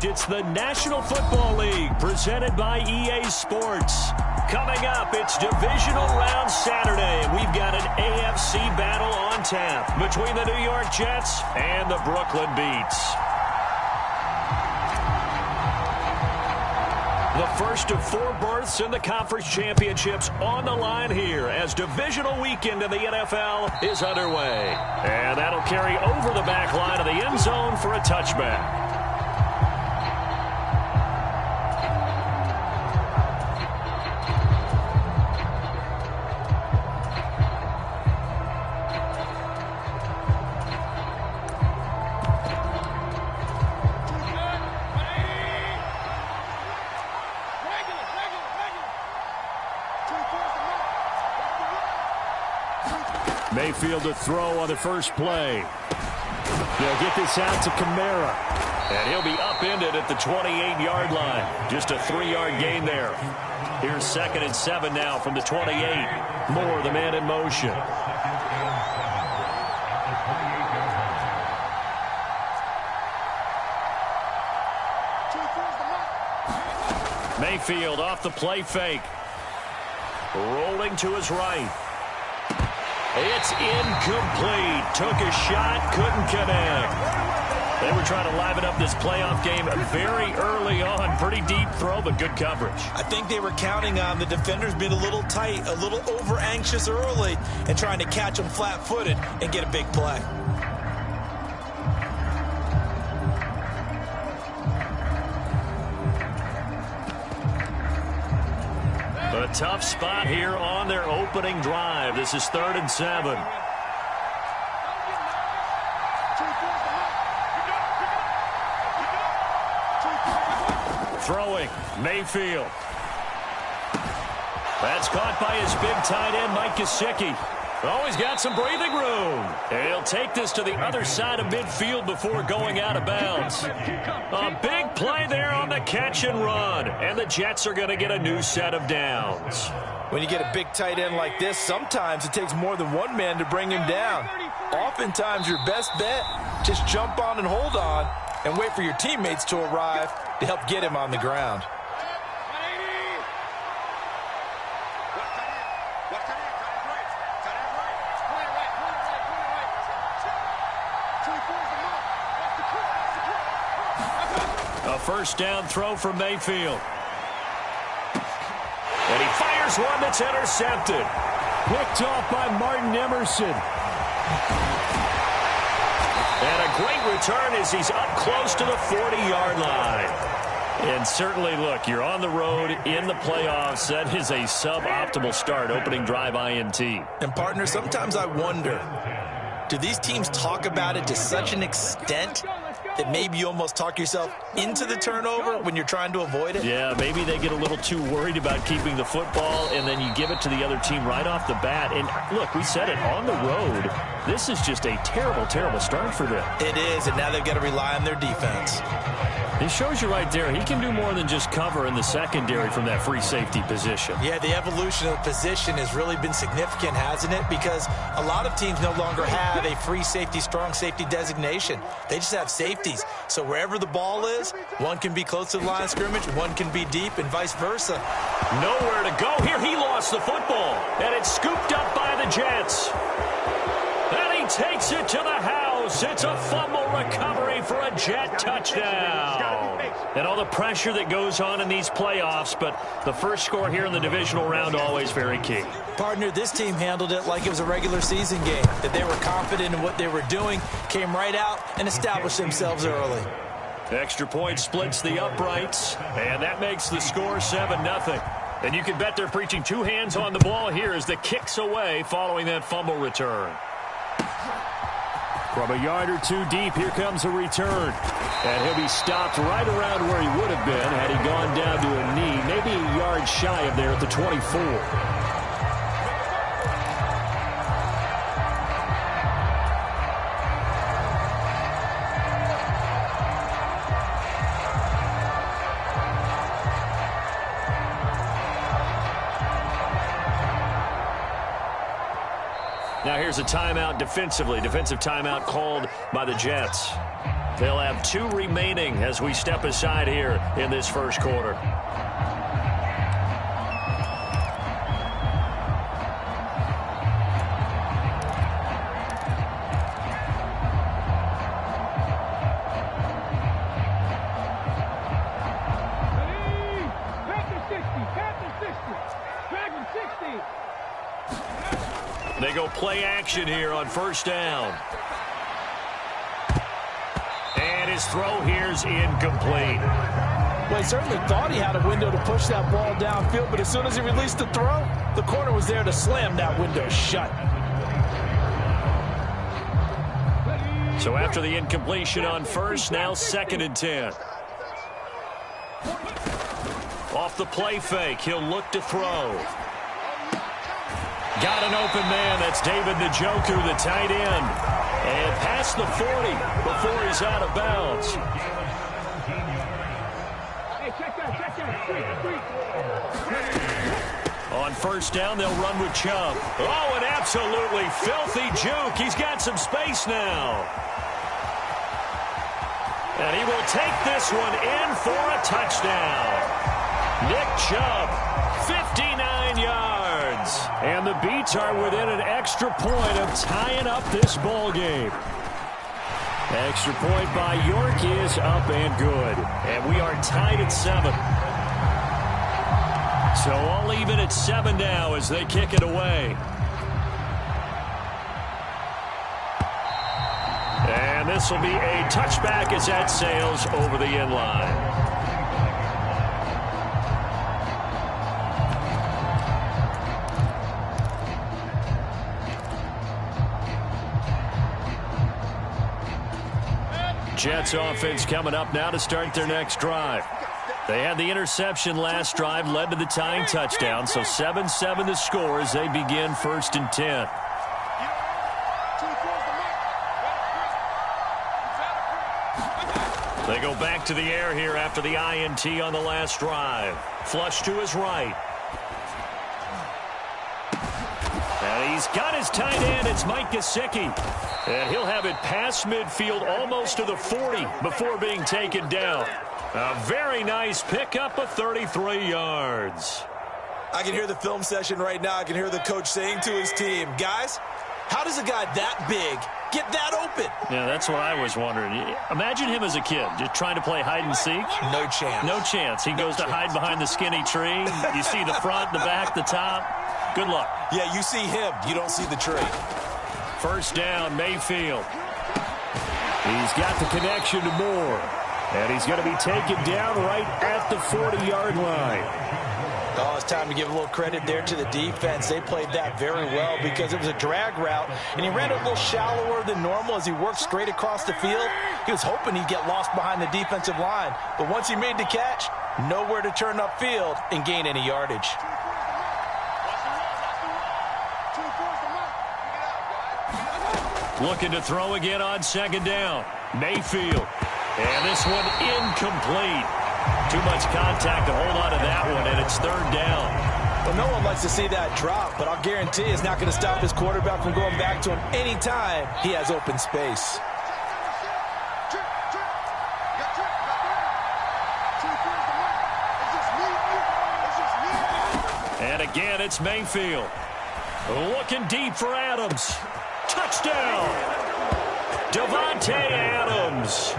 tonight, it's the National Football League presented by EA Sports. Coming up, it's Divisional Round Saturday, and we've got an AFC battle on tap between the New York Jets and the Brooklyn Beats. The first of 4 berths in the conference championships on the line here as divisional weekend in the NFL is underway. And that'll carry over the back line of the end zone for a touchback. Mayfield to throw on the first play. They'll get this out to Kamara. And he'll be upended at the 28-yard line. Just a 3-yard gain there. Here's 2nd and 7 now from the 28. Moore, the man in motion. Mayfield off the play fake. Rolling to his right. It's incomplete. Took a shot, couldn't connect. They were trying to liven up this playoff game very early on. Pretty deep throw, but good coverage. I think they were counting on the defenders being a little tight, a little over-anxious early, and trying to catch them flat-footed and get a big play. A tough spot here on their opening drive. This is 3rd and 7. Throwing, Mayfield. That's caught by his big tight end, Mike Gesicki. Oh, he's got some breathing room. He'll take this to the other side of midfield before going out of bounds. A big play there on the catch and run. And the Jets are going to get a new set of downs. When you get a big tight end like this, sometimes it takes more than one man to bring him down. Oftentimes, your best bet, just jump on and hold on and wait for your teammates to arrive to help get him on the ground. A first down throw from Mayfield. And he fires one that's intercepted. Picked off by Martin Emerson. And a great return as he's up close to the 40-yard line. And certainly, look, you're on the road in the playoffs. That is a suboptimal start, opening drive INT. And, partner, sometimes I wonder, do these teams talk about it to such an extent that maybe you almost talk yourself into the turnover when you're trying to avoid it? Yeah, maybe they get a little too worried about keeping the football, and then you give it to the other team right off the bat. And, look, we said it, on the road, this is just a terrible, terrible start for them. It is, and now they've got to rely on their defense. He shows you right there, he can do more than just cover in the secondary from that free safety position. Yeah, the evolution of the position has really been significant, hasn't it? Because a lot of teams no longer have a free safety, strong safety designation. They just have safeties. So wherever the ball is, one can be close to the line of scrimmage, one can be deep, and vice versa. Nowhere to go. Here he lost the football, and it's scooped up by the Jets. And he takes it to the house. It's a fumble recovery for a Jet touchdown. And all the pressure that goes on in these playoffs, but the first score here in the divisional round always very key. Partner, this team handled it like it was a regular season game, that they were confident in what they were doing, came right out and established themselves early. Extra point splits the uprights, and that makes the score 7-0. And you can bet they're preaching two hands on the ball here as the kick's away following that fumble return. From a yard or two deep, here comes a return. And he'll be stopped right around where he would have been had he gone down to a knee, maybe a yard shy of there at the 24. Now here's a timeout defensively. Defensive timeout called by the Jets. They'll have 2 remaining as we step aside here in this first quarter. They go play action here on first down. And his throw here's incomplete. Well, he certainly thought he had a window to push that ball downfield, but as soon as he released the throw, the corner was there to slam that window shut. So after the incompletion on first, now 2nd and 10. Off the play fake, he'll look to throw. Got an open man. That's David Njoku, the tight end. And past the 40 before he's out of bounds. On first down, they'll run with Chubb. Oh, an absolutely filthy juke. He's got some space now. And he will take this one in for a touchdown. Nick Chubb, 59 yards. And the Beats are within an extra point of tying up this ball game. Extra point by York is up and good. And we are tied at 7. So all even at 7 now as they kick it away. And this will be a touchback as that sails over the end line. Jets offense coming up now to start their next drive. They had the interception last drive, led to the tying touchdown, so 7-7 the score as they begin 1st and 10. They go back to the air here after the INT on the last drive. Flush to his right. And he's got his tight end. It's Mike Gesicki. And he'll have it past midfield almost to the 40 before being taken down. A very nice pickup of 33 yards. I can hear the film session right now. I can hear the coach saying to his team, guys, how does a guy that big get that open? Yeah, that's what I was wondering. Imagine him as a kid, just trying to play hide and seek. No chance. No chance. He goes to hide behind the skinny tree. You see the front, the back, the top. Good luck. Yeah, you see him. You don't see the tree. First down, Mayfield. He's got the connection to Moore. And he's going to be taken down right at the 40-yard line. Oh, it's time to give a little credit there to the defense. They played that very well because it was a drag route, and he ran it a little shallower than normal as he worked straight across the field. He was hoping he'd get lost behind the defensive line, but once he made the catch, nowhere to turn upfield and gain any yardage. Looking to throw again on 2nd down. Mayfield. And this one incomplete. Too much contact to hold on to that one, and it's 3rd down. Well, no one likes to see that drop, but I'll guarantee it's not going to stop his quarterback from going back to him anytime he has open space. And again, it's Mayfield. Looking deep for Adams. Touchdown! Devontae Adams,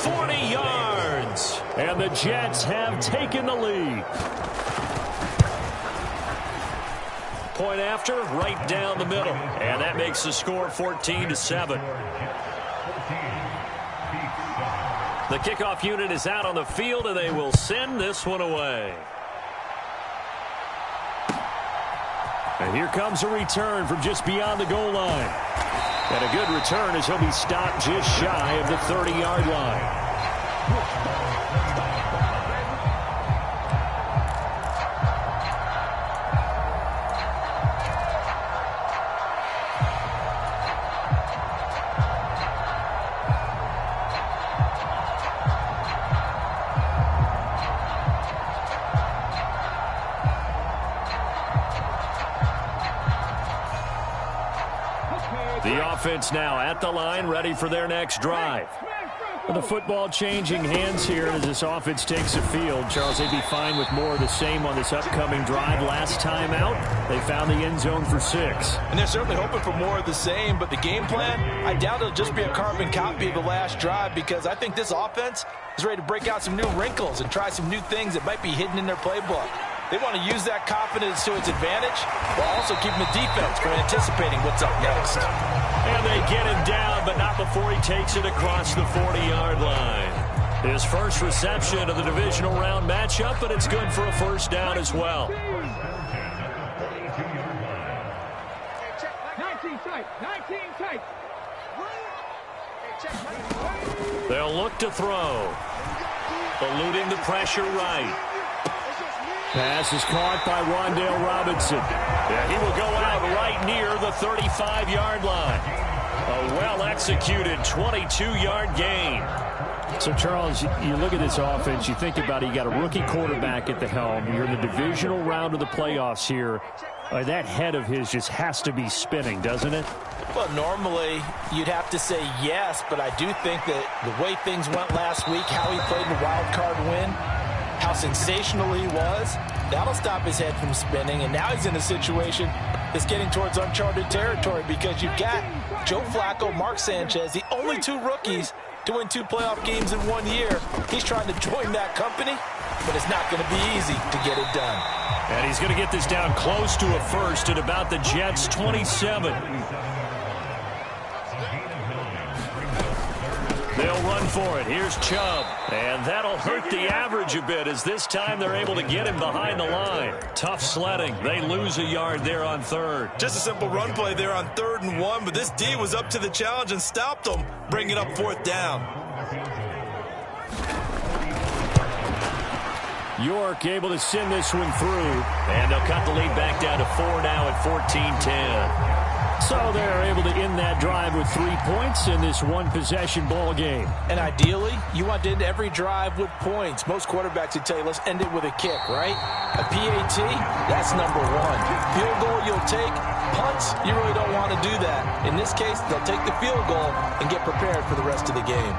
40 yards, and the Jets have taken the lead. Point after, right down the middle, and that makes the score 14-7. The kickoff unit is out on the field, and they will send this one away. And here comes a return from just beyond the goal line. And a good return as he'll be stopped just shy of the 30-yard line. The offense now at the line, ready for their next drive. The football changing hands here as this offense takes the field. Charles, they'd be fine with more of the same on this upcoming drive. Last time out, they found the end zone for 6. And they're certainly hoping for more of the same, but the game plan, I doubt it'll just be a carbon copy of the last drive, because I think this offense is ready to break out some new wrinkles and try some new things that might be hidden in their playbook. They want to use that confidence to its advantage while also keeping the defense from anticipating what's up next. And they get him down, but not before he takes it across the 40-yard line. His first reception of the divisional round matchup, but it's good for a first down as well. 19 tight, 19 tight. They'll look to throw. Eluding the pressure right. Pass is caught by Rondale Robinson. Yeah, he will go out right near the 35-yard line. A well-executed 22-yard gain. So, Charles, you look at this offense, you think about it, you got a rookie quarterback at the helm. You're in the divisional round of the playoffs here. That head of his just has to be spinning, doesn't it? Well, normally you'd have to say yes, but I do think that the way things went last week, how he played in the wild card win, how sensational he was, that'll stop his head from spinning. And now he's in a situation that's getting towards uncharted territory, because you've got Joe Flacco, Mark Sanchez, the only 2 rookies to win 2 playoff games in 1 year. He's trying to join that company, but it's not going to be easy to get it done. And he's going to get this down close to a first at about the Jets' 27. They'll run for it. Here's Chubb. And that'll hurt the average a bit, as this time they're able to get him behind the line. Tough sledding. They lose a yard there on 3rd. Just a simple run play there on 3rd and 1, but this D was up to the challenge and stopped them, bringing up 4th down. York able to send this one through. And they'll cut the lead back down to 4 now at 14-10. So they're able to end that drive with 3 points in this one-possession ball game. And ideally, you want to end every drive with points. Most quarterbacks would tell you, let's end it with a kick, right? A PAT, that's number 1. Field goal you'll take. Punts, you really don't want to do that. In this case, they'll take the field goal and get prepared for the rest of the game.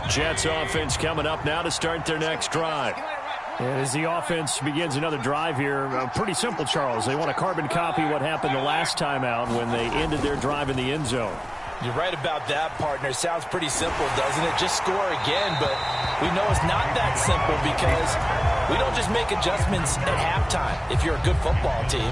Jets offense coming up now to start their next drive. And as the offense begins another drive here, pretty simple, Charles. They want to carbon copy what happened the last time out when they ended their drive in the end zone. You're right about that, partner. Sounds pretty simple, doesn't it? Just score again, but we know it's not that simple, because we don't just make adjustments at halftime if you're a good football team.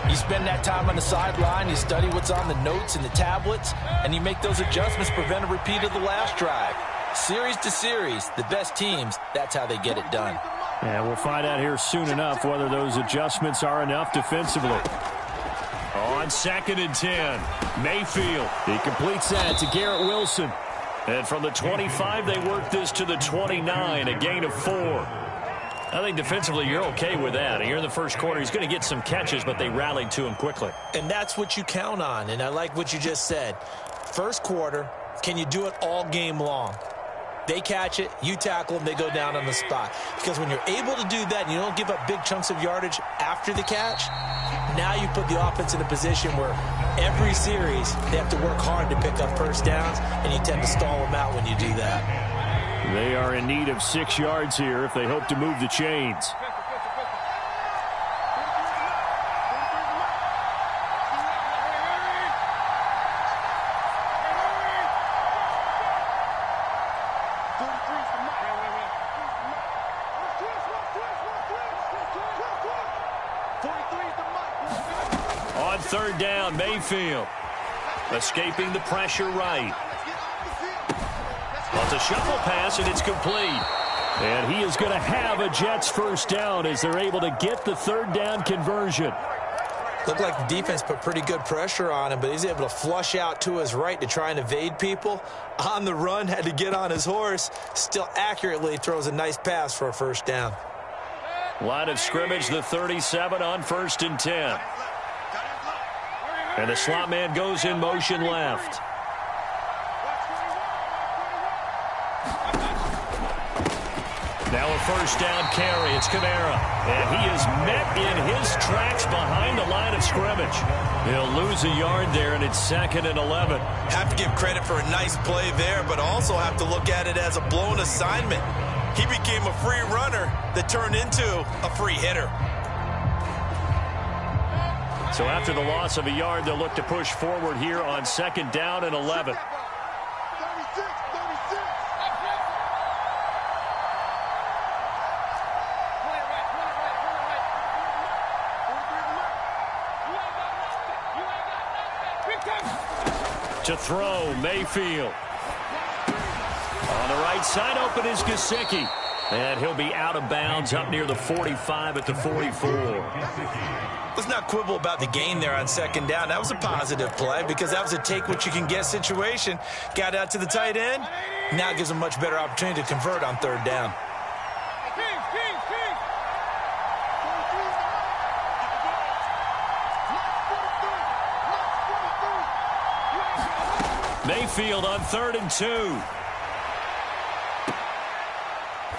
You spend that time on the sideline, you study what's on the notes and the tablets, and you make those adjustments, prevent a repeat of the last drive. Series to series, the best teams, that's how they get it done. And we'll find out here soon enough whether those adjustments are enough defensively. On 2nd and 10, Mayfield. He completes that to Garrett Wilson. And from the 25, they work this to the 29, a gain of 4. I think defensively you're okay with that. Here in the first quarter, he's going to get some catches, but they rallied to him quickly. And that's what you count on, and I like what you just said. First quarter, can you do it all game long? They catch it, you tackle them, they go down on the spot. Because when you're able to do that and you don't give up big chunks of yardage after the catch, now you put the offense in a position where every series they have to work hard to pick up first downs, and you tend to stall them out when you do that. They are in need of 6 yards here if they hope to move the chains. On 3rd down, Mayfield escaping the pressure right. Well, it's a shuffle pass, and it's complete. And he is going to have a Jets first down as they're able to get the 3rd down conversion. Looked like the defense put pretty good pressure on him, but he's able to flush out to his right to try and evade people. On the run, had to get on his horse. Still accurately throws a nice pass for a first down. Line of scrimmage, the 37 on 1st and 10. And the slot man goes in motion left. Now a first down carry. It's Kamara. And he is met in his tracks behind the line of scrimmage. He'll lose a yard there, and it's 2nd and 11. Have to give credit for a nice play there, but also have to look at it as a blown assignment. He became a free runner that turned into a free hitter. So after the loss of a yard, they'll look to push forward here on 2nd down and 11. To throw, Mayfield. On the right side, open is Gesicki. And he'll be out of bounds up near the 45 at the 44. Let's not quibble about the gain there on 2nd down. That was a positive play because that was a take-what-you-can-get situation. Got out to the tight end. Now it gives them much better opportunity to convert on 3rd down. Mayfield on 3rd and 2.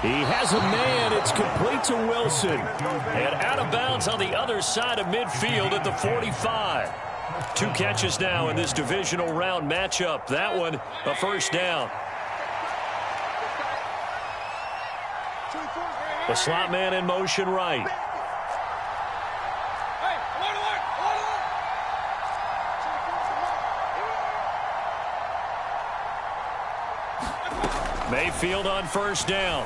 He has a man. It's complete to Wilson. And out of bounds on the other side of midfield at the 45. 2 catches now in this divisional round matchup. That one, a first down. The slot man in motion right. Mayfield on first down.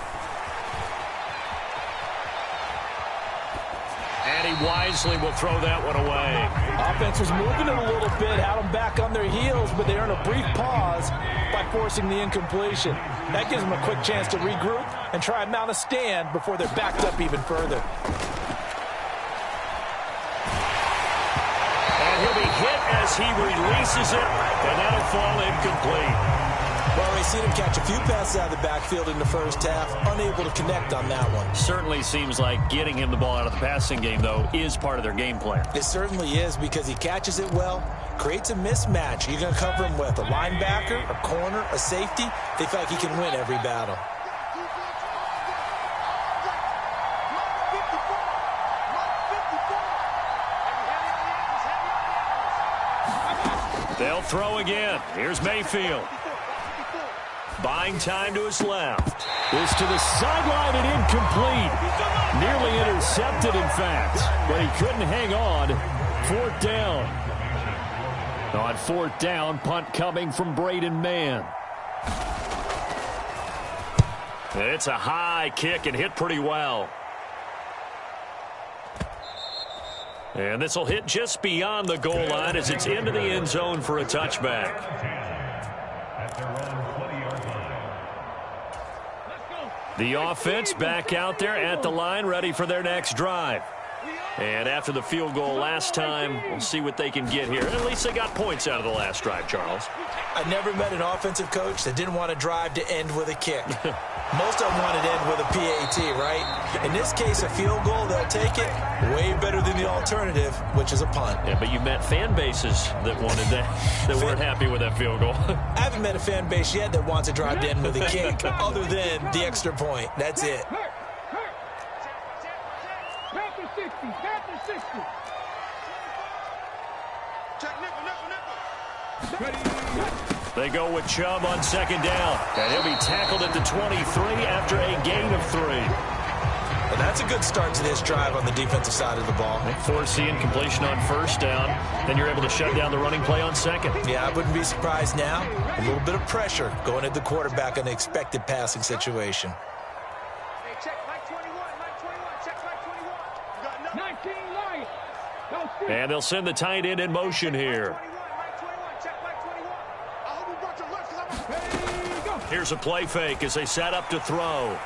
And he wisely will throw that one away. Offense was moving it a little bit, had them back on their heels, but they earn a brief pause by forcing the incompletion. That gives them a quick chance to regroup and try and mount a stand before they're backed up even further. And he'll be hit as he releases it, and that'll fall incomplete. Well, we've seen him catch a few passes out of the backfield in the first half, unable to connect on that one. Certainly seems like getting him the ball out of the passing game, though, is part of their game plan. It certainly is because he catches it well, creates a mismatch. You're going to cover him with a linebacker, a corner, a safety. They feel like he can win every battle. They'll throw again. Here's Mayfield. Buying time to his left. Is to the sideline and incomplete. Nearly intercepted, in fact. But he couldn't hang on. 4th down. On 4th down, punt coming from Braden Mann. It's a high kick and hit pretty well. And this will hit just beyond the goal line as it's into the end zone for a touchback. The offense back out there at the line, ready for their next drive. And after the field goal last time, we'll see what they can get here. At least they got points out of the last drive, Charles. I never met an offensive coach that didn't want to drive to end with a kick. Most of them want to end with a PAT, right? In this case, a field goal, they'll take it. Way better than the alternative, which is a punt. Yeah, but you met fan bases that wanted that, that weren't happy with that field goal. I haven't met a fan base yet that wants to drive to end with a kick, other than the extra point. That's it. They go with Chubb on 2nd down. And he'll be tackled at the 23 after a gain of 3. Well, that's a good start to this drive on the defensive side of the ball. Force the incompletion on 1st down. Then you're able to shut down the running play on 2nd. Yeah, I wouldn't be surprised now. A little bit of pressure going at the quarterback on the expected passing situation. Hey, check Mike 21, Mike 21, check Mike 21. 19 light. And they'll send the tight end in motion here. Here's a play fake as they set up to throw.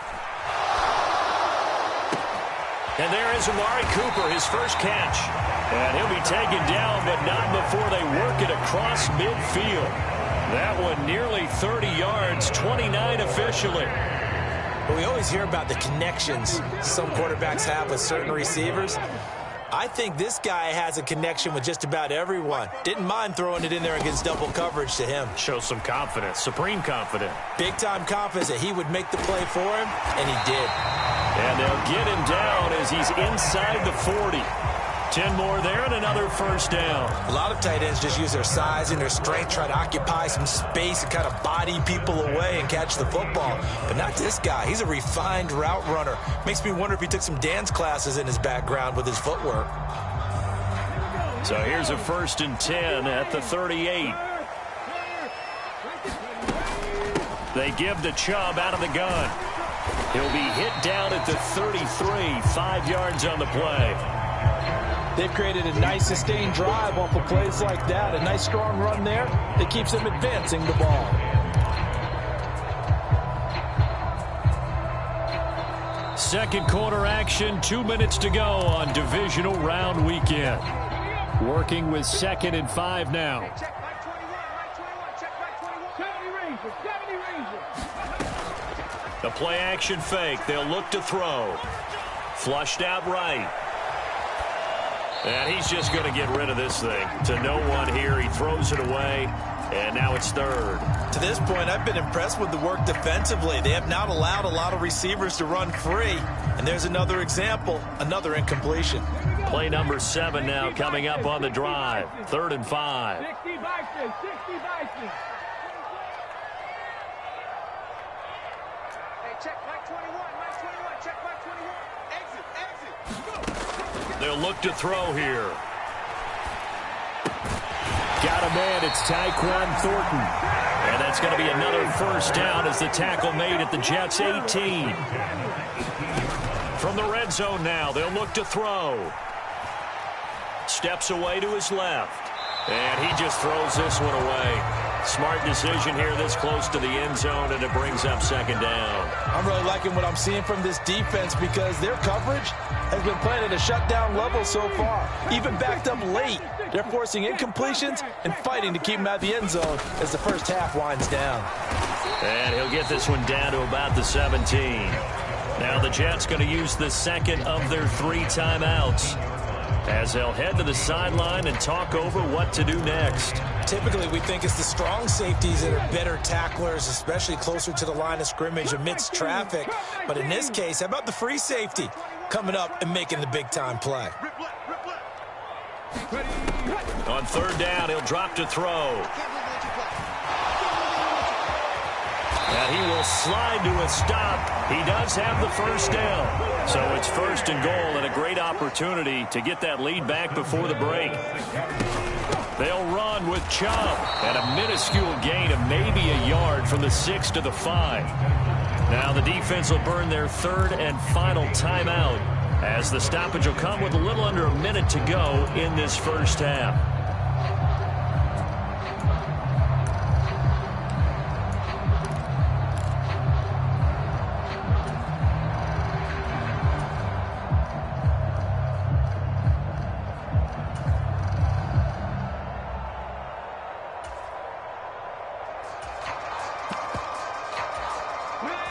And there is Amari Cooper, his first catch. And he'll be taken down, but not before they work it across midfield. That one nearly 30 yards, 29 officially. Well, we always hear about the connections some quarterbacks have with certain receivers. I think this guy has a connection with just about everyone. Didn't mind throwing it in there against double coverage to him. Shows some confidence, supreme confidence. Big-time confidence that he would make the play for him, and he did. And they'll get him down as he's inside the 40. 10 more there and another first down. A lot of tight ends just use their size and their strength, try to occupy some space and kind of body people away and catch the football. But not this guy. He's a refined route runner. Makes me wonder if he took some dance classes in his background with his footwork. So here's a 1st and 10 at the 38. They give to Chubb out of the gun. He'll be hit down at the 33, 5 yards on the play. They've created a nice sustained drive off of plays like that. A nice strong run there that keeps them advancing the ball. Second quarter action, 2 minutes to go on divisional round weekend. Working with 2nd and 5 now. Check Mike 21, Mike 21, check Mike 21. 70 Rangers. The play action fake. They'll look to throw. Flushed out right. And he's just going to get rid of this thing. To no one here. He throws it away. And now it's 3rd. To this point, I've been impressed with the work defensively. They have not allowed a lot of receivers to run free. And there's another example, another incompletion. Play number 7 now coming up on the drive. 3rd and 5. 60 Bison, 60 Bison. Hey, check Mike 21, Mike 21, check Mike 21. Exit, exit. They'll look to throw here. Got a man. It's Tyquan Thornton. And that's going to be another first down as the tackle made at the Jets' 18. From the red zone now, they'll look to throw. Steps away to his left. And he just throws this one away. Smart decision here this close to the end zone, and it brings up 2nd down. I'm really liking what I'm seeing from this defense because their coverage has been playing at a shutdown level so far. Even backed up late, they're forcing incompletions and fighting to keep them out of the end zone as the first half winds down. And he'll get this one down to about the 17. Now the Jets going to use the 2nd of their 3 timeouts as they'll head to the sideline and talk over what to do next. Typically, we think it's the strong safeties that are better tacklers, especially closer to the line of scrimmage amidst traffic. But in this case, how about the free safety coming up and making the big-time play? On 3rd down, he'll drop to throw. And he will slide to a stop. He does have the first down. So it's 1st and goal and a great opportunity to get that lead back before the break. They'll run with Chubb and a minuscule gain of maybe a yard from the 6 to the 5. Now the defense will burn their 3rd and final timeout as the stoppage will come with a little under a minute to go in this first half.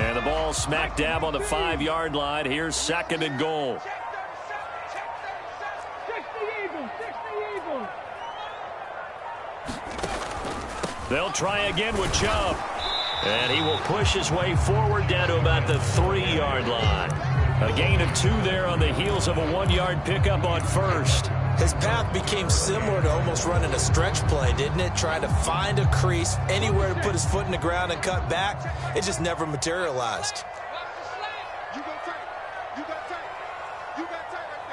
And the ball smack dab on the 5-yard line. Here's 2nd and goal. They'll try again with Chubb. And he will push his way forward down to about the 3-yard line. A gain of 2 there on the heels of a 1-yard pickup on 1st. His path became similar to almost running a stretch play, didn't it? Trying to find a crease, anywhere to put his foot in the ground and cut back. It just never materialized. You got tight. You got tight. You got tight right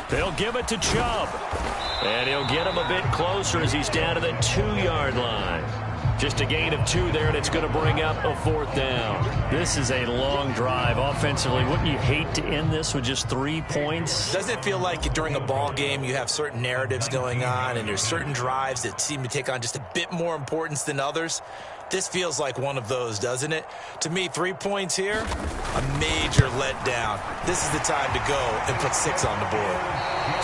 there. They'll give it to Chubb. And he'll get him a bit closer as he's down to the 2-yard line. Just a gain of 2 there, and it's going to bring up a 4th down. This is a long drive offensively. Wouldn't you hate to end this with just 3 points? Doesn't it feel like during a ball game you have certain narratives going on and there's certain drives that seem to take on just a bit more importance than others? This feels like one of those, doesn't it? To me, 3 points here, a major letdown. This is the time to go and put 6 on the board.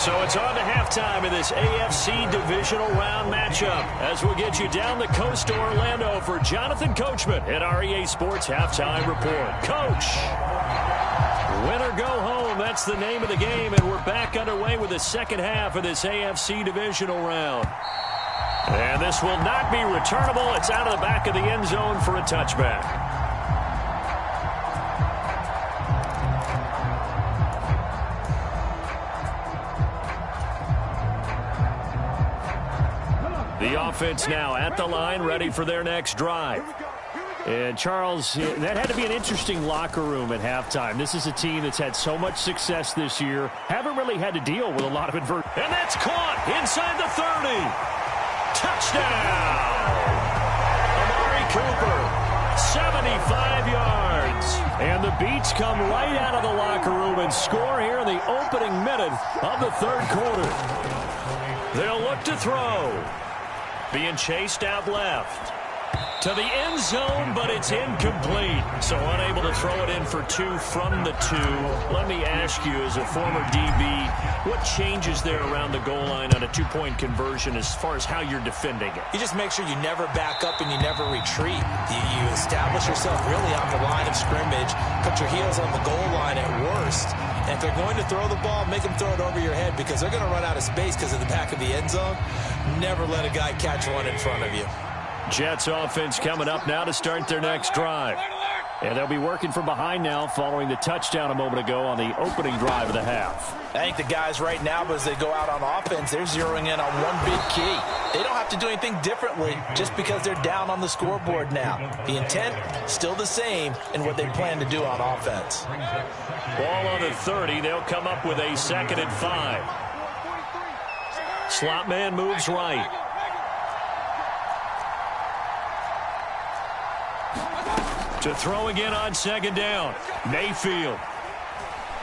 So it's on to halftime in this AFC divisional round matchup as we'll get you down the coast to Orlando for Jonathan Coachman at REA Sports Halftime Report. Coach, win or go home, that's the name of the game, and we're back underway with the second half of this AFC divisional round. And this will not be returnable. It's out of the back of the end zone for a touchback. The offense now at the line, ready for their next drive. And, Charles, that had to be an interesting locker room at halftime. This is a team that's had so much success this year, haven't really had to deal with a lot of adversity. And that's caught inside the 30. Touchdown! Amari Cooper, 75 yards. And the Beats come right out of the locker room and score here in the opening minute of the third quarter. They'll look to throw. Being chased out left. To the end zone, but it's incomplete. So unable to throw it in for 2 from the 2. Let me ask you, as a former DB, what changes there around the goal line on a 2-point conversion as far as how you're defending it? You just make sure you never back up and you never retreat. You establish yourself really on the line of scrimmage, put your heels on the goal line at worst. And if they're going to throw the ball, make them throw it over your head because they're going to run out of space because of the back of the end zone. Never let a guy catch one in front of you. Jets offense coming up now to start their next drive. And they'll be working from behind now following the touchdown a moment ago on the opening drive of the half. I think the guys right now, as they go out on offense, they're zeroing in on one big key. They don't have to do anything differently just because they're down on the scoreboard now. The intent, still the same in what they plan to do on offense. Ball on the 30. They'll come up with a 2nd and 5. Slot man moves right. To throw again on 2nd down. Mayfield.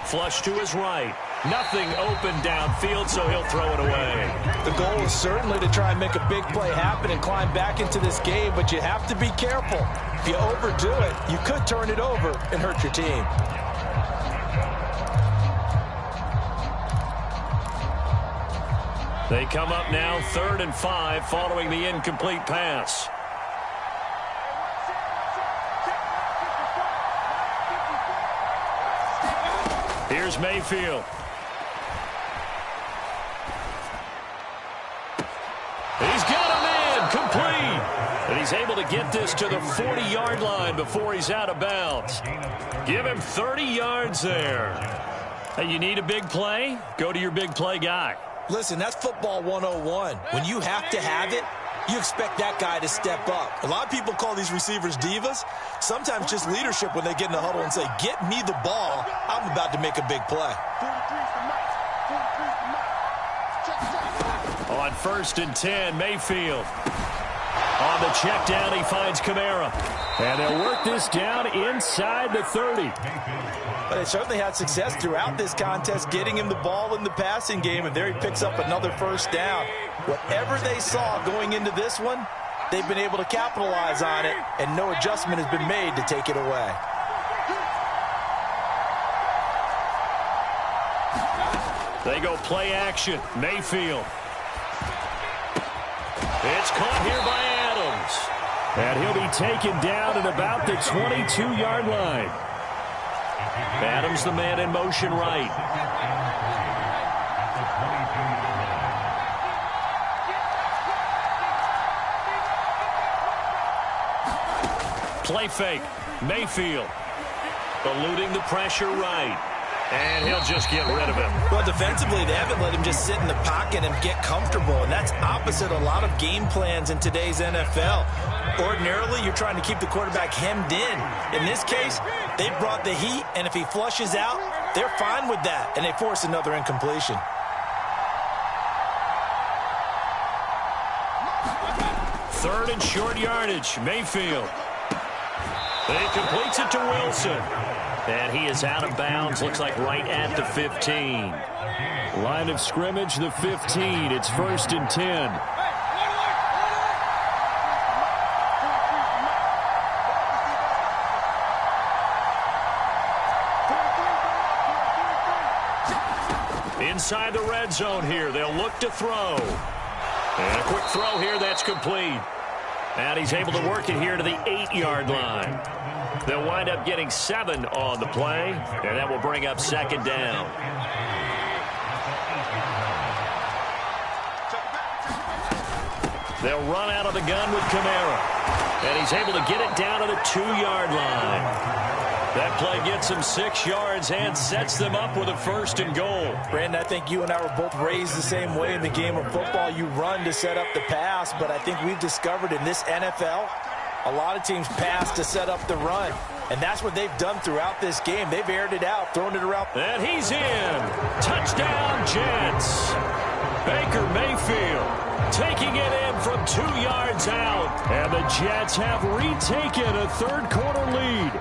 Flush to his right. Nothing open downfield, so he'll throw it away. The goal is certainly to try and make a big play happen and climb back into this game, but you have to be careful. If you overdo it, you could turn it over and hurt your team. They come up now 3rd and 5 following the incomplete pass. Here's Mayfield. He's got a man complete. And he's able to get this to the 40-yard line before he's out of bounds. Give him 30 yards there. Hey, you need a big play? Go to your big play guy. Listen, that's football 101. When you have to have it, you expect that guy to step up. A lot of people call these receivers divas. Sometimes just leadership when they get in the huddle and say, get me the ball. I'm about to make a big play. On 1st and 10, Mayfield. On the check down, he finds Kamara. And they'll work this down inside the 30. But they certainly had success throughout this contest, getting him the ball in the passing game, and there he picks up another 1st down. Whatever they saw going into this one, they've been able to capitalize on it, and no adjustment has been made to take it away. They go play action. Mayfield. It's caught here by Adams. And he'll be taken down at about the 22-yard line. Adams, the man in motion right. Play fake. Mayfield. Eluding the pressure right. And he'll just get rid of him. Well, defensively, they haven't let him just sit in the pocket and get comfortable, and that's opposite a lot of game plans in today's NFL. Ordinarily, you're trying to keep the quarterback hemmed in. In this case, they brought the heat, and if he flushes out, they're fine with that, and they force another incompletion. Third and short yardage. Mayfield. He completes it to Wilson. And he is out of bounds, looks like right at the 15. Line of scrimmage, the 15. It's 1st and 10. Inside the red zone here. They'll look to throw. And a quick throw here. That's complete. And he's able to work it here to the 8-yard line. They'll wind up getting 7 on the play, and that will bring up 2nd down. They'll run out of the gun with Kamara. And he's able to get it down to the 2-yard line. That play gets them 6 yards and sets them up with a 1st and goal. Brandon, I think you and I were both raised the same way in the game of football. You run to set up the pass, but I think we've discovered in this NFL, a lot of teams pass to set up the run. And that's what they've done throughout this game. They've aired it out, thrown it around. And he's in. Touchdown, Jets. Baker Mayfield taking it in from 2 yards out. And the Jets have retaken a third-quarter lead.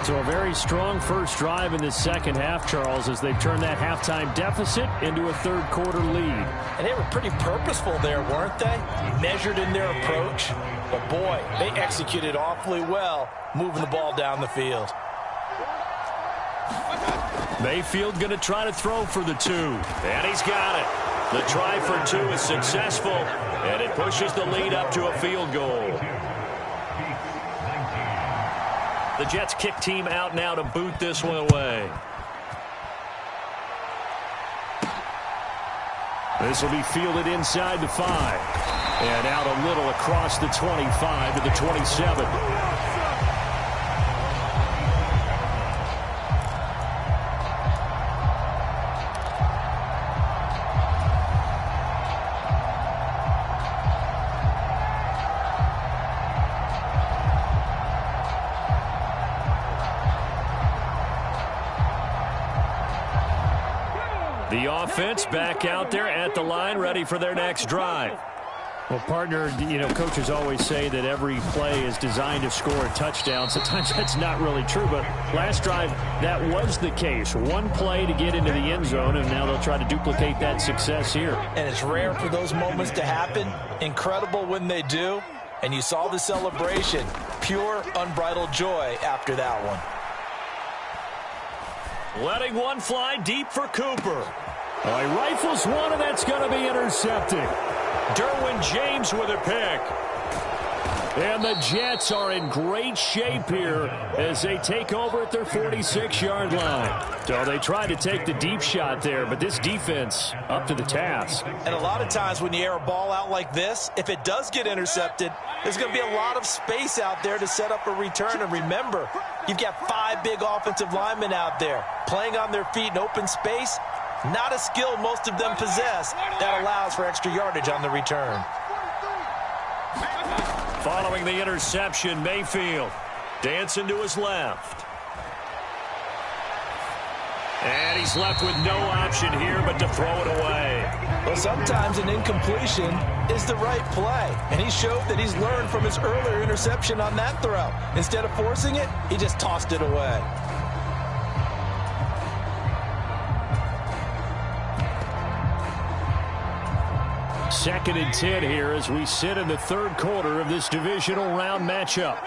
So a very strong first drive in the second half, Charles, as they've turned that halftime deficit into a third-quarter lead. And they were pretty purposeful there, weren't they? Measured in their approach. But, boy, they executed awfully well, moving the ball down the field. Mayfield going to try to throw for the 2. And he's got it. The try for 2 is successful, and it pushes the lead up to a field goal. The Jets kick team out now to boot this one away. This will be fielded inside the 5. And out a little across the 25 to the 27. The offense back out there at the line, ready for their next drive. Well, partner, coaches always say that every play is designed to score a touchdown. Sometimes that's not really true, but last drive, that was the case. One play to get into the end zone, and now they'll try to duplicate that success here. And it's rare for those moments to happen. Incredible when they do. And you saw the celebration. Pure, unbridled joy after that one. Letting one fly deep for Cooper. He rifles one, and that's going to be intercepted. Derwin James with a pick. And the Jets are in great shape here as they take over at their 46-yard line. So they tried to take the deep shot there, but this defense up to the task. And a lot of times when you air a ball out like this, if it does get intercepted, there's going to be a lot of space out there to set up a return. And remember, you've got 5 big offensive linemen out there playing on their feet in open space. Not a skill most of them possess that allows for extra yardage on the return. Following the interception, Mayfield dancing to his left. And he's left with no option here but to throw it away. Well, sometimes an incompletion is the right play. And he showed that he's learned from his earlier interception on that throw. Instead of forcing it, he just tossed it away. Second and 10 here as we sit in the third quarter of this divisional round matchup.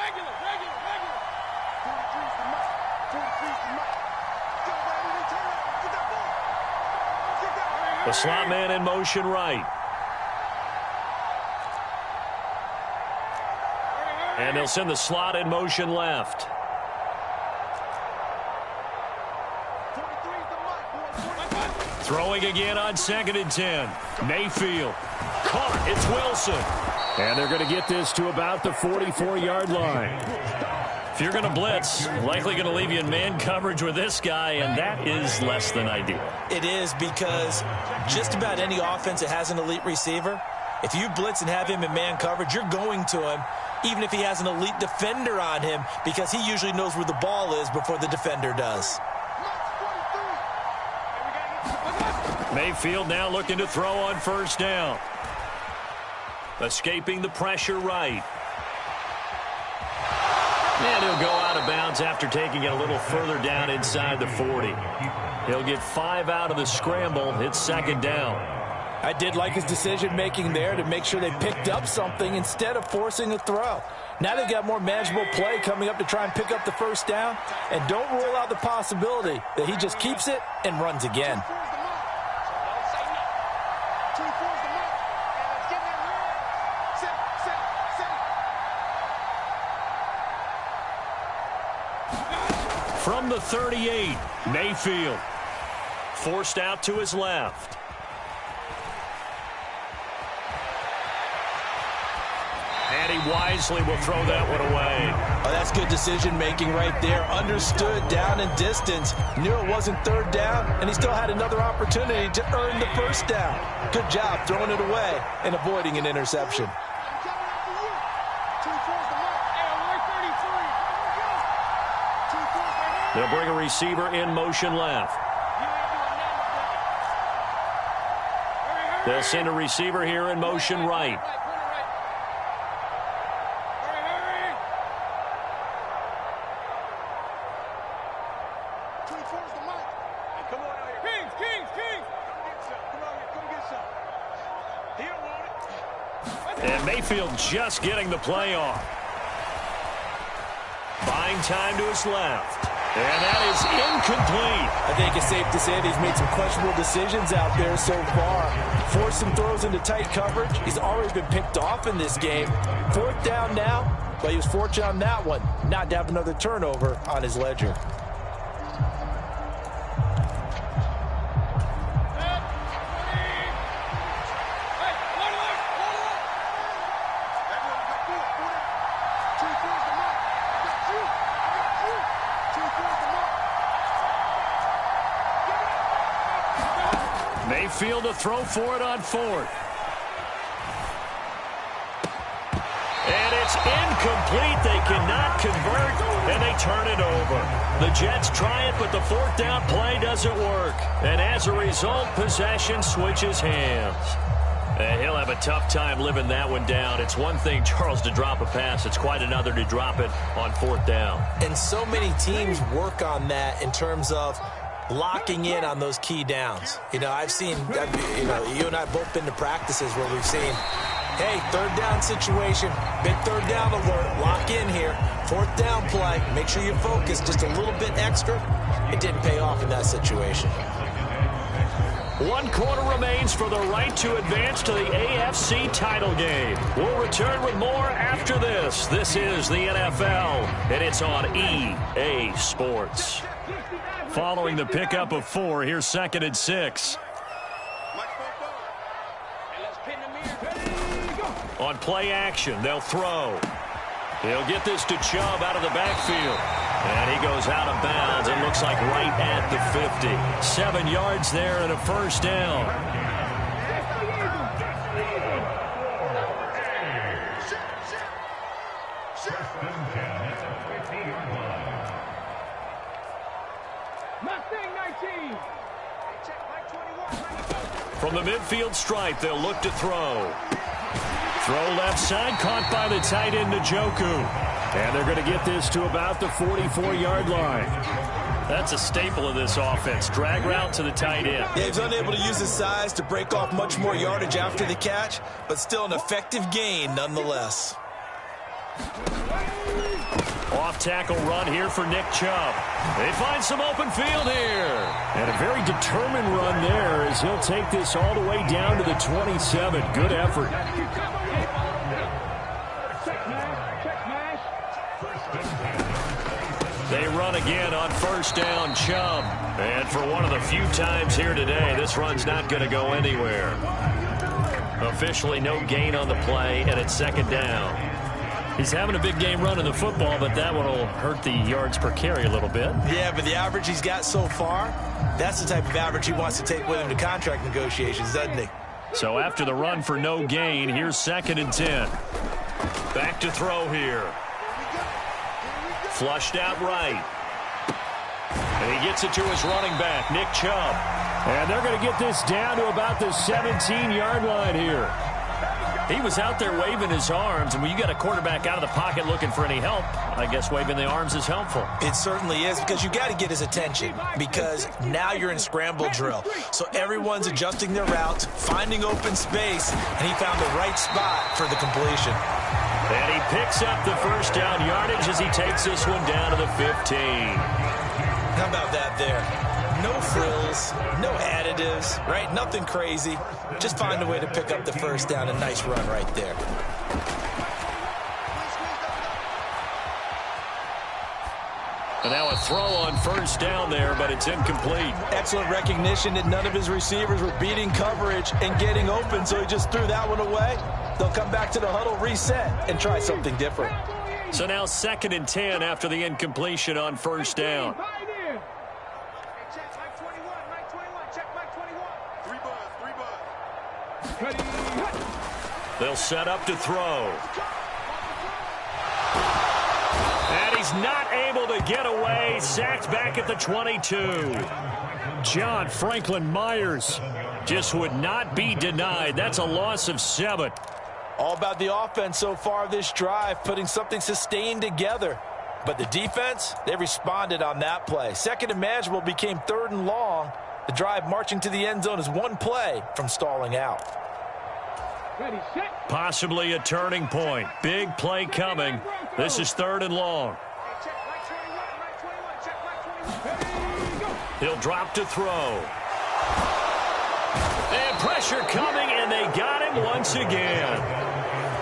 The slot man in motion right. And they'll send the slot in motion left. Throwing again on second and 10. Mayfield. Caught. It's Wilson. And they're going to get this to about the 44-yard line. If you're going to blitz, likely going to leave you in man coverage with this guy, and that is less than ideal. It is, because just about any offense that has an elite receiver, if you blitz and have him in man coverage, you're going to him, even if he has an elite defender on him, because he usually knows where the ball is before the defender does. Mayfield now looking to throw on first down. Escaping the pressure right. And he'll go out of bounds after taking it a little further down inside the 40. He'll get 5 out of the scramble. It's second down. I did like his decision-making there to make sure they picked up something instead of forcing a throw. Now they've got more manageable play coming up to try and pick up the first down. And don't rule out the possibility that he just keeps it and runs again. From the 38, Mayfield forced out to his left. And he wisely will throw that one away. Oh, that's good decision-making right there. Understood down and distance. Knew it wasn't third down, and he still had another opportunity to earn the first down. Good job throwing it away and avoiding an interception. They'll bring a receiver in motion left. They'll send a receiver here in motion right. And Mayfield just getting the play off. Buying time to his left. And that is incomplete. I think it's safe to say that he's made some questionable decisions out there so far. Forced some throws into tight coverage. He's already been picked off in this game. Fourth down now, but he was fortunate on that one not to have another turnover on his ledger. Mayfield to throw for it on fourth. And it's incomplete. They cannot convert, and they turn it over. The Jets try it, but the fourth down play doesn't work. And as a result, possession switches hands. And he'll have a tough time living that one down. It's one thing, Charles, to drop a pass. It's quite another to drop it on fourth down. And so many teams work on that in terms of locking in on those key downs. You know, I've seen, you and I both been to practices where we've seen, hey, third down situation, big third down alert, lock in here, fourth down play, make sure you focus just a little bit extra. It didn't pay off in that situation. 1 quarter remains for the right to advance to the AFC title game. We'll return with more after this. This is the NFL, and it's on EA Sports. Following the pickup of 4, here's 2nd and 6. On play action, they'll throw. He'll get this to Chubb out of the backfield. And he goes out of bounds. It looks like right at the 50. 7 yards there and a first down. From the midfield stripe, they'll look to throw. Throw left side, caught by the tight end, Njoku. And they're going to get this to about the 44-yard line. That's a staple of this offense. Drag route to the tight end. Yeah, he's unable to use his size to break off much more yardage after the catch, but still an effective gain nonetheless. Off-tackle run here for Nick Chubb. They find some open field here. And a very determined run there as he'll take this all the way down to the 27. Good effort. They run again on first down, Chubb. And for one of the few times here today, this run's not going to go anywhere. Officially no gain on the play, and it's 2nd down. He's having a big game running the football, but that one will hurt the yards per carry a little bit. Yeah, but the average he's got so far, that's the type of average he wants to take with him to contract negotiations, doesn't he? So after the run for no gain, here's 2nd and 10. Back to throw here. Flushed out right. And he gets it to his running back, Nick Chubb. And they're going to get this down to about the 17-yard line here. He was out there waving his arms, and when you got a quarterback out of the pocket looking for any help, I guess waving the arms is helpful. It certainly is, because you got to get his attention, because now you're in scramble drill. So everyone's adjusting their routes, finding open space, and he found the right spot for the completion. And he picks up the first down yardage as he takes this one down to the 15. How about that there? No frills, no additives, right? Nothing crazy. Just find a way to pick up the first down. A nice run right there. And now a throw on first down there, but it's incomplete. Excellent recognition that none of his receivers were beating coverage and getting open, so he just threw that one away. they'll come back to the huddle, reset, and try something different. So now 2nd and 10 after the incompletion on first down. They'll set up to throw. And he's not able to get away. Sacked back at the 22. John Franklin Myers just would not be denied. That's a loss of 7. All about the offense so far this drive, putting something sustained together. But the defense, they responded on that play. 2nd and manageable became 3rd and long. The drive marching to the end zone is one play from stalling out. Possibly a turning point. Big play coming. This is 3rd and long. He'll drop to throw. And pressure coming, and they got him once again.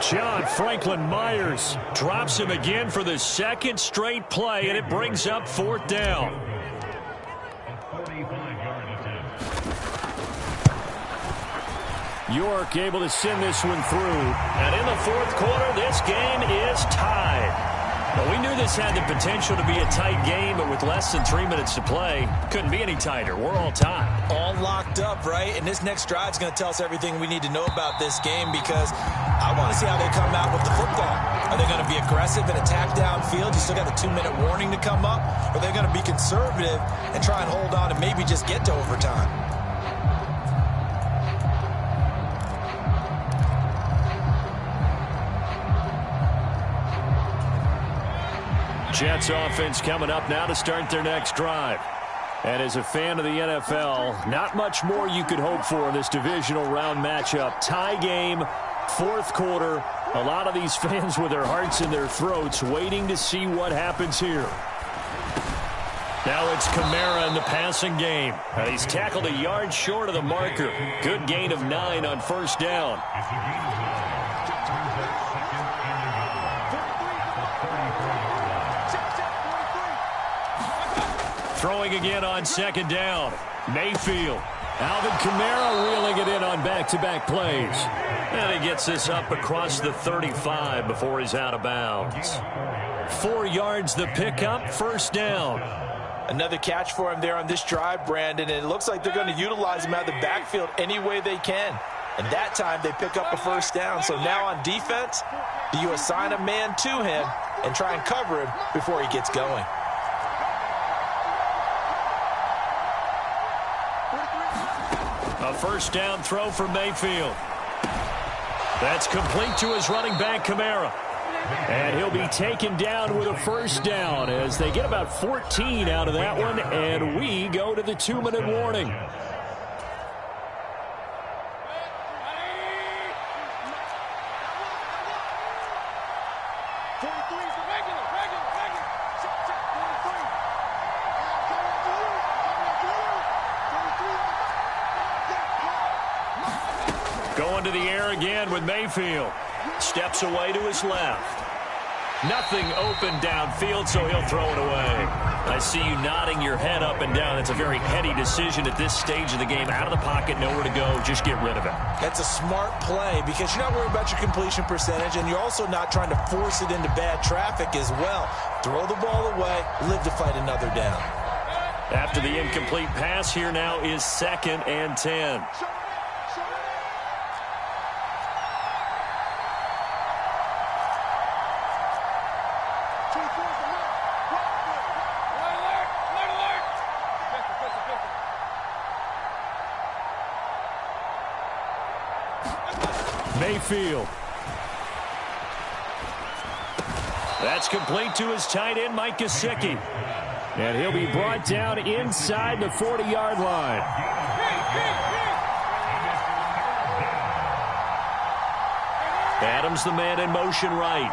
John Franklin Myers drops him again for the 2nd straight play, and it brings up 4th down. York able to send this one through. And in the 4th quarter, this game is tied. Well, we knew this had the potential to be a tight game, but with less than 3 minutes to play, couldn't be any tighter. We're all tied. All locked up, right? And this next drive is going to tell us everything we need to know about this game, because I want to see how they come out with the football. Are they going to be aggressive and attack downfield? You still got a 2-minute warning to come up? Or are they going to be conservative and try and hold on and maybe just get to overtime? Jets offense coming up now to start their next drive. And as a fan of the NFL, not much more you could hope for in this divisional round matchup. Tie game, 4th quarter. A lot of these fans with their hearts in their throats waiting to see what happens here. Now it's Kamara in the passing game. He's tackled a yard short of the marker. Good gain of 9 on first down. Throwing again on 2nd down. Mayfield. Alvin Kamara reeling it in on back-to-back plays. And he gets this up across the 35 before he's out of bounds. 4 yards the pickup, first down. Another catch for him there on this drive, Brandon, and it looks like they're going to utilize him out of the backfield any way they can. And that time they pick up a first down. So now on defense, do you assign a man to him and try and cover him before he gets going? A first down throw for Mayfield. That's complete to his running back, Kamara. And he'll be taken down with a first down as they get about 14 out of that one, and we go to the 2-minute warning. Going to the air again with Mayfield. Steps away to his left. Nothing open downfield, so he'll throw it away. I see you nodding your head up and down. That's a very heady decision at this stage of the game. Out of the pocket, nowhere to go. Just get rid of it. That's a smart play because you're not worried about your completion percentage, and you're also not trying to force it into bad traffic as well. Throw the ball away, live to fight another down. After the incomplete pass, here now is 2nd and 10. Mayfield. That's complete to his tight end, Mike Gesicki. And he'll be brought down inside the 40-yard line. Adams, the man in motion right.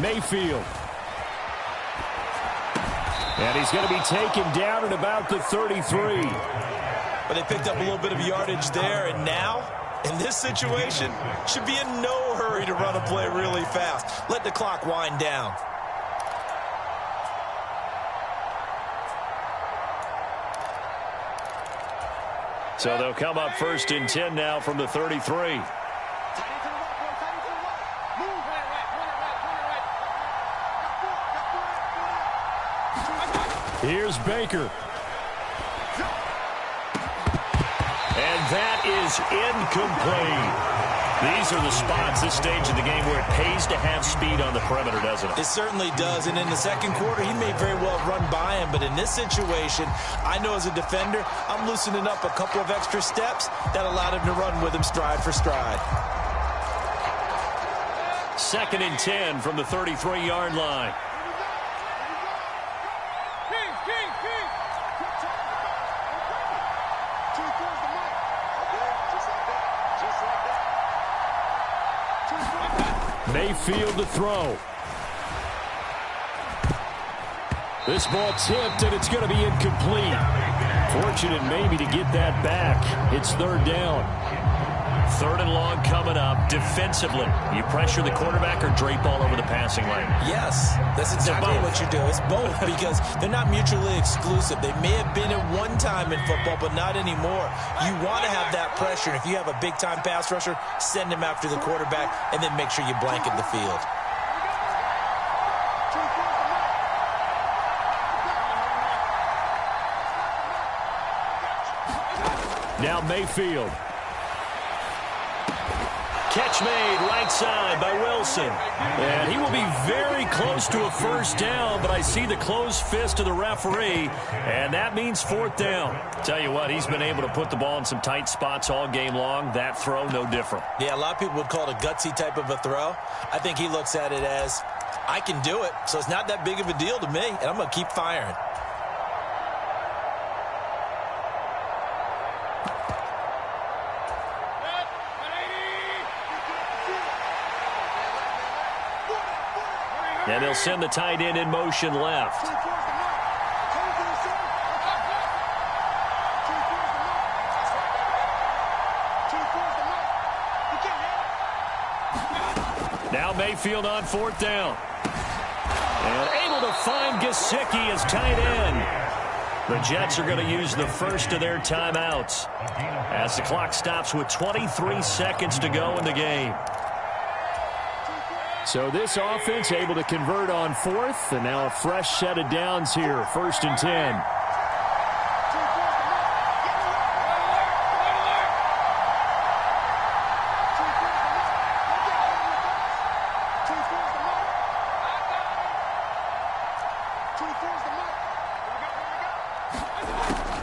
Mayfield. And he's going to be taken down at about the 33. But they picked up a little bit of yardage there, and now, in this situation, should be in no hurry to run a play really fast. Let the clock wind down. So they'll come up 1st and 10 now from the 33. Here's Baker. And that is incomplete. These are the spots, this stage of the game, where it pays to have speed on the perimeter, doesn't it? It certainly does. And in the second quarter, he may very well run by him. But in this situation, I know as a defender, I'm loosening up a couple of extra steps that allowed him to run with him stride for stride. 2nd and 10 from the 33-yard line. Mayfield to throw. This ball tipped, and it's going to be incomplete. Fortunate maybe to get that back. It's 3rd down. 3rd and long coming up. Defensively, you pressure the quarterback or drape all over the passing lane? Yes, that's exactly what you do. It's both because they're not mutually exclusive. They may have been at one time in football, but not anymore. You want to have that pressure. If you have a big-time pass rusher, send him after the quarterback, and then make sure you blanket the field. Now Mayfield. Catch made right side by Wilson. And he will be very close to a 1st down, but I see the closed fist of the referee, and that means 4th down. Tell you what, he's been able to put the ball in some tight spots all game long. That throw, no different. Yeah, a lot of people would call it a gutsy type of a throw. I think he looks at it as, I can do it, so it's not that big of a deal to me, and I'm going to keep firing. And they'll send the tight end in motion left. Now Mayfield on 4th down. And able to find Gesicki as tight end. The Jets are going to use the first of their timeouts as the clock stops with 23 seconds to go in the game. So this offense able to convert on 4th, and now a fresh set of downs here, 1st and 10.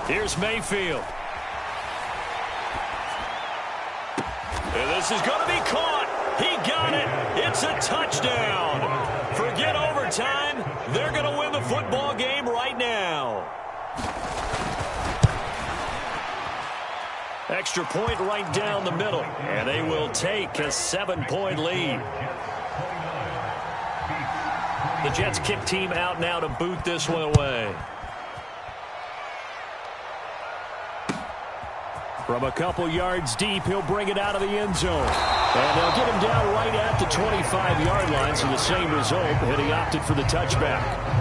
Here's Mayfield. And this is going to be caught. He got it. It's a touchdown. Forget overtime. They're going to win the football game right now. Extra point right down the middle. And they will take a 7-point lead. The Jets kick team out now to boot this one away. From a couple yards deep, he'll bring it out of the end zone. And they'll get him down right at the 25-yard line, so the same result, and he opted for the touchback.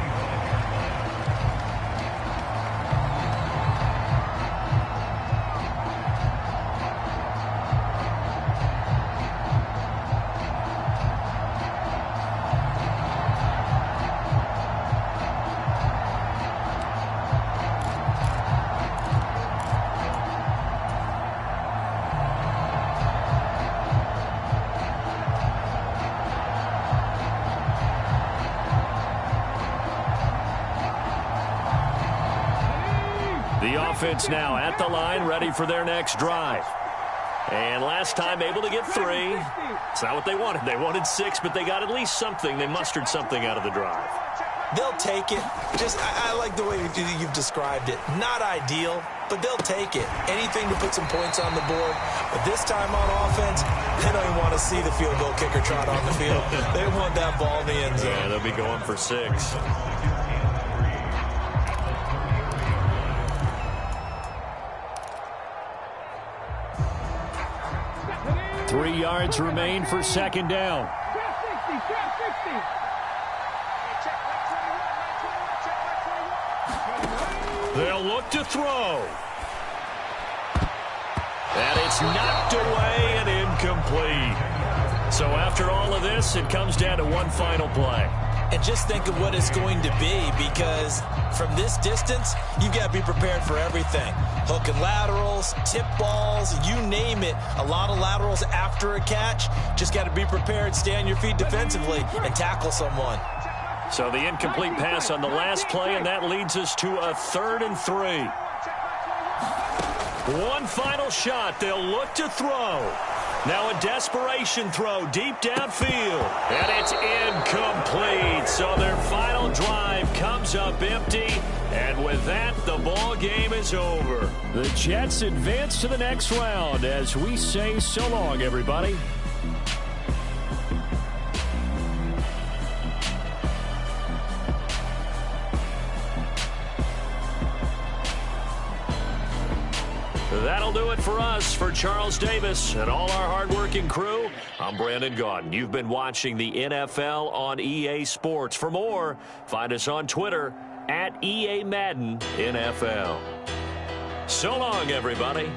Offense now at the line, ready for their next drive. And last time able to get 3. It's not what they wanted. They wanted 6, but they got at least something. They mustered something out of the drive. They'll take it. I like the way you've described it. Not ideal, but they'll take it. Anything to put some points on the board. But this time on offense, they don't even want to see the field goal kicker trot on the field. They want that ball in the end zone. Yeah, they'll be going for 6. 3 yards remain for 2nd down. They'll look to throw. And it's knocked away and incomplete. So after all of this, it comes down to one final play. And just think of what it's going to be, because from this distance, you've got to be prepared for everything. Hook and laterals, tip balls, you name it. A lot of laterals after a catch. Just got to be prepared, stay on your feet defensively, and tackle someone. So the incomplete pass on the last play, and that leads us to a 3rd and 3. One final shot. They'll look to throw. Now a desperation throw deep downfield. And it's incomplete. So their final drive comes up empty. And with that, the ball game is over. The Jets advance to the next round as we say so long, everybody. That'll do it for us. For Charles Davis and all our hardworking crew, I'm Brandon Gaudin. You've been watching the NFL on EA Sports. For more, find us on Twitter @EA Madden NFL. So long, everybody.